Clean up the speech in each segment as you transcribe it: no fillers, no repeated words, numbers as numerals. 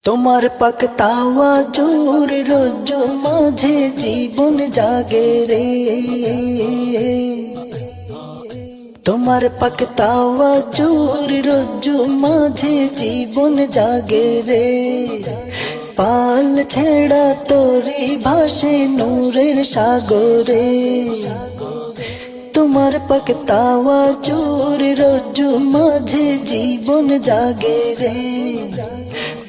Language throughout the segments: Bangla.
তোমার পাকতাওয়া জোর রোজ মাঝে জীবন জাগে রে। তোমার পাকতাওয়া জোর রোজ মাঝে জীবন জাগে রে। পাল ছেড়া তোরি ভাসে নূরের সাগরে। তোমার পাকতাওয়া জোর রোজ মাঝে জীবন জাগে রে।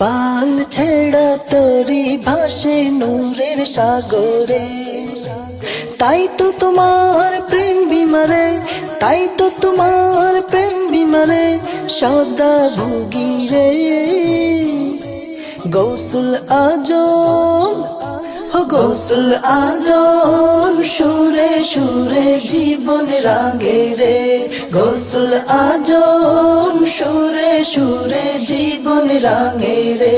পাল ছেড়া তোরি ভাসে নূরের সাগরে। তাই তো তোমার প্রেম বিমারে, তাই তো তোমার প্রেম বিমারে সদা ভুগি রে। গৌসুল আজম, গৌসুল আজম সুরে সুরে জীবন রাঙে রে। গৌসুল আজম সুরে সুরে জীবন রাঙে রে।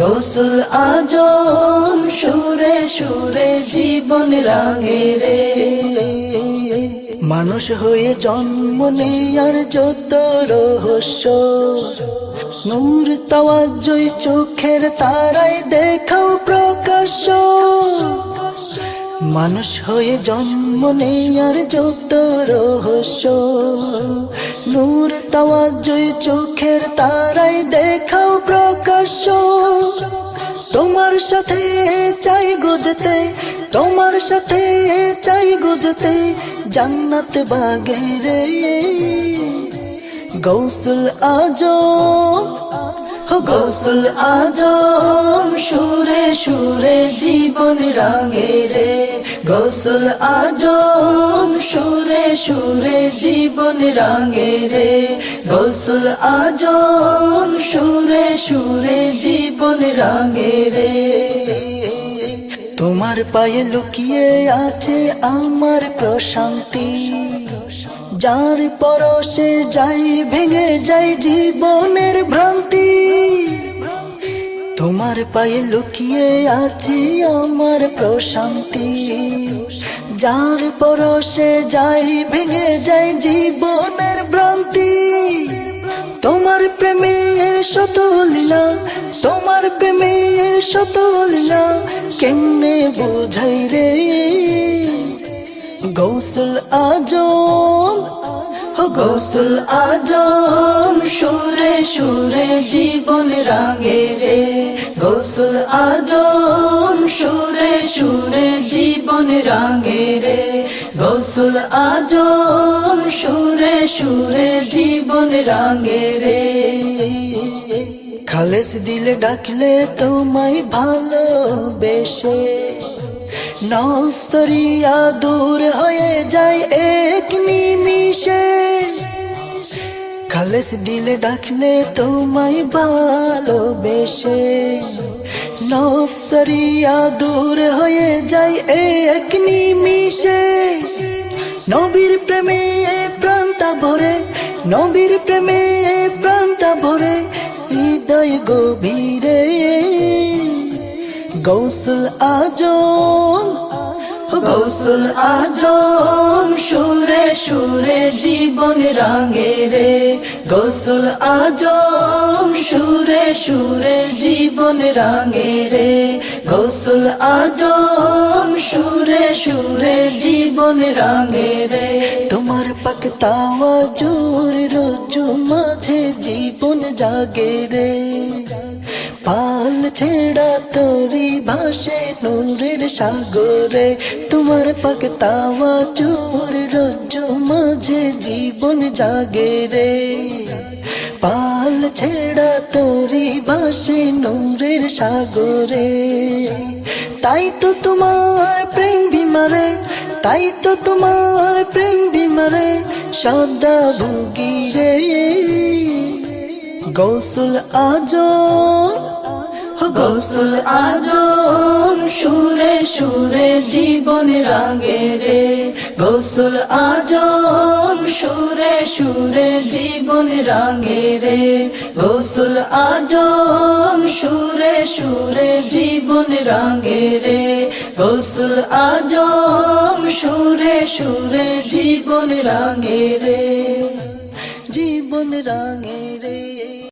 গৌসুল আজম সুরে সুরে জীবন রাঙে রে। মানুষ হয়ে জন্ম নেয়ার যত রহস্য, নূর তাওয়াজ্জুই চোখের তারায় দেখাও প্রকাশ্য। মানুষ হয়ে জন্ম নেয়ার যত রহস্য, নূর তাওয়াজ্জুই চোখের তারায় দেখাও প্রকাশ্য। তোমার সাথে চাই গুজতে, তোমার সাথে চাই গুজতে জান্নাত বাগে রে। গৌসুল আজম, গৌসুল আজম সুরে সুরে জীবন রাঙে রে। গৌসুল আজম সুরে সুরে জীবন রাঙে রে। গৌসুল আজম সুরে সুরে জীবন রাঙে রে। তোমার পায়ে লুকিয়ে আছে আমার প্রশান্তি, যার পরশে যাই ভেঙে যাই জীবনের ভ্রান্তি। তোমার পায়ে লুকিয়ে আছে আমার প্রশান্তি, যার পরশে যাই ভেঙে যাই জীবনের ভ্রান্তি। তোমার প্রেমের শত লীলা, তোমার প্রেমের শত লীলা কেমনে বুঝাই রে। গৌসুল আজম, গৌসুল আজম সুরে সুরে জীবন রাঙে রে। গৌসুল আজম সুরে সুরে জীবন রাঙে রে। গৌসুল আজম সুরে সুরে জীবন রাঙে রে। খালেস দিলে ডাকলে তোমায় ভালোবেসে, নফসরিয়া দূর হয়ে যায় এক নিমিষে। খালেস দিলে ডাকলে তোমায় ভালোবেসে, নফসরিয়া দূর হয়ে যায় এক নিমিষে। নবীর প্রেমে প্রাণটা ভরে, নবীর প্রেমে প্রাণটা ভরে হৃদয় গভীরে। গৌসুল আজম, গৌসুল আজম সুরে সুরে জীবন রাঙে রে। গৌসুল আজম সুরে সুরে জীবন রাঙে রে। গৌসুল আজম সুরে সুরে জীবন রাঙে রে। তোমার পাকতাওয়া জোর রোজ মাঝে জীবন জাগে রে। পাল ছেড়া তোরি ভাসে নূরের সাগরে। তোমার পাকতাওয়া জোর রোজ মাঝে জীবন জাগে রে। পাল ছেড়া তোরি ভাসে নূরের সাগরে। তাই তো তোমার প্রেম বিমারে, তাই তো তোমার প্রেম বিমারে সদা ভুগি রে। গৌসুল আজম, গৌসুল আজম সুরে সুরে জীবন রাঙে রে। গৌসুল আজম সুরে সুরে জীবন রাঙে রে। গৌসুল আজম সুরে সুরে জীবন রাঙে রে। গৌসুল আজম সুরে সুরে জীবন রাঙে রে। জীবন রাঙে রে।